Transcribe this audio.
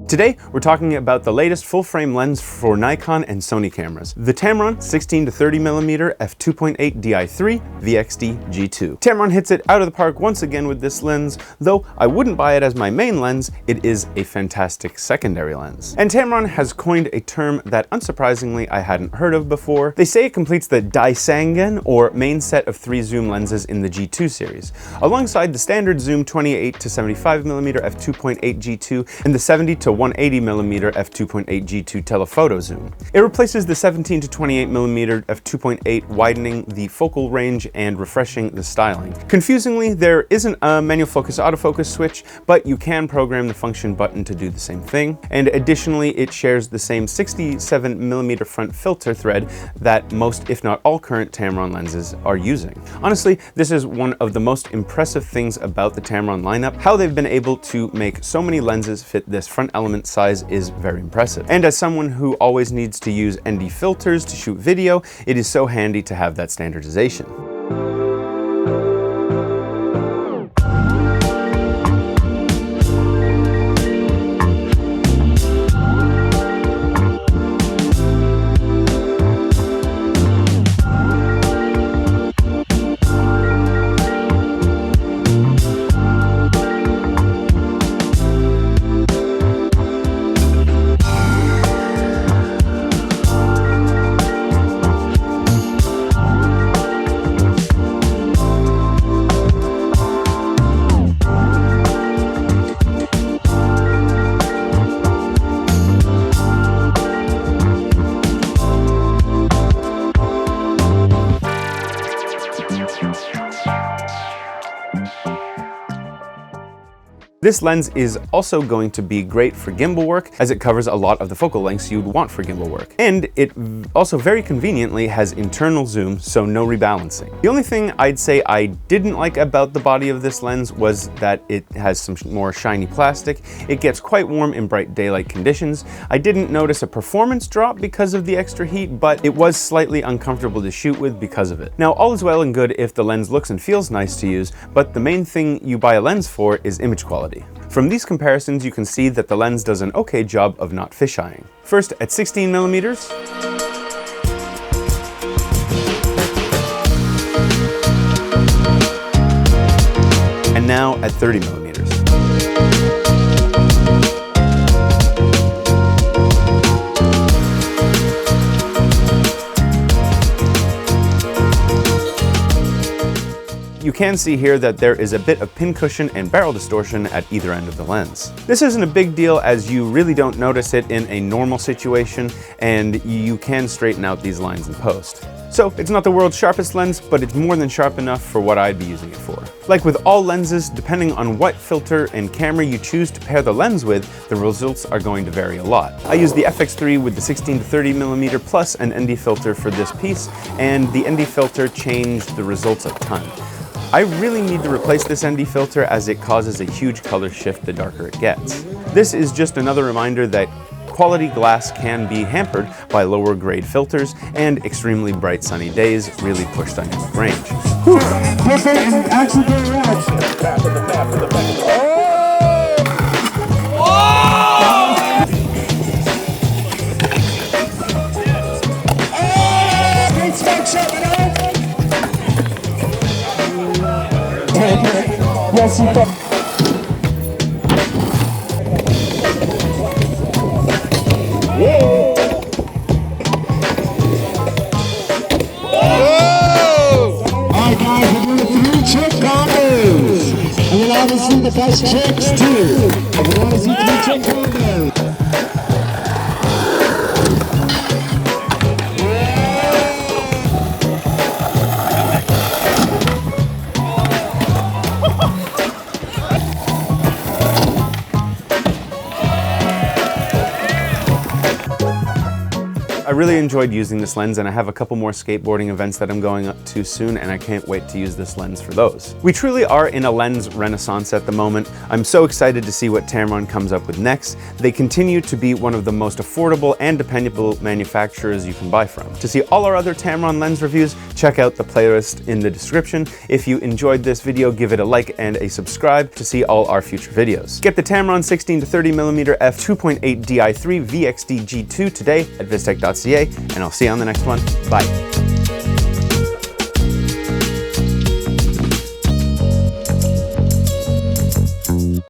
Today, we're talking about the latest full-frame lens for Nikon and Sony cameras, the Tamron 16 to 30mm f2.8 Di3 VXD G2. Tamron hits it out of the park once again with this lens, though I wouldn't buy it as my main lens, it is a fantastic secondary lens. And Tamron has coined a term that unsurprisingly I hadn't heard of before. They say it completes the Daisangen, or main set of 3 zoom lenses in the G2 series, alongside the standard zoom 28 to 75mm f2.8 G2 and the 70 to 180mm f2.8 G2 telephoto zoom. It replaces the 17 to 28mm f2.8, widening the focal range and refreshing the styling. Confusingly, there isn't a manual focus autofocus switch, but you can program the function button to do the same thing. And additionally, it shares the same 67mm front filter thread that most, if not all, current Tamron lenses are using. Honestly, this is one of the most impressive things about the Tamron lineup. How they've been able to make so many lenses fit this front element size is very impressive. And as someone who always needs to use ND filters to shoot video, it is so handy to have that standardization. This lens is also going to be great for gimbal work, as it covers a lot of the focal lengths you'd want for gimbal work. And it also very conveniently has internal zoom, so no rebalancing. The only thing I'd say I didn't like about the body of this lens was that it has some more shiny plastic. It gets quite warm in bright daylight conditions. I didn't notice a performance drop because of the extra heat, but it was slightly uncomfortable to shoot with because of it. Now, all is well and good if the lens looks and feels nice to use, but the main thing you buy a lens for is image quality. From these comparisons, you can see that the lens does an okay job of not fisheyeing. First at 16mm, and now at 30mm. You can see here that there is a bit of pincushion and barrel distortion at either end of the lens. This isn't a big deal, as you really don't notice it in a normal situation, and you can straighten out these lines in post. So it's not the world's sharpest lens, but it's more than sharp enough for what I'd be using it for. Like with all lenses, depending on what filter and camera you choose to pair the lens with, the results are going to vary a lot. I use the FX3 with the 16 to 30mm plus an ND filter for this piece, and the ND filter changed the results a ton. I really need to replace this ND filter, as it causes a huge color shift the darker it gets. This is just another reminder that quality glass can be hampered by lower grade filters, and extremely bright sunny days really push dynamic range. Yes, you can. Alright guys, we're doing 3 check combos. And we'll obviously the best checks too. And we want to see 3 check combos. I really enjoyed using this lens, and I have a couple more skateboarding events that I'm going up to soon, and I can't wait to use this lens for those. We truly are in a lens renaissance at the moment. I'm so excited to see what Tamron comes up with next. They continue to be one of the most affordable and dependable manufacturers you can buy from. To see all our other Tamron lens reviews, check out the playlist in the description. If you enjoyed this video, give it a like and a subscribe to see all our future videos. Get the Tamron 16 to 30mm f2.8 Di3 VXD G2 today at vistek.ca, and I'll see you on the next one. Bye.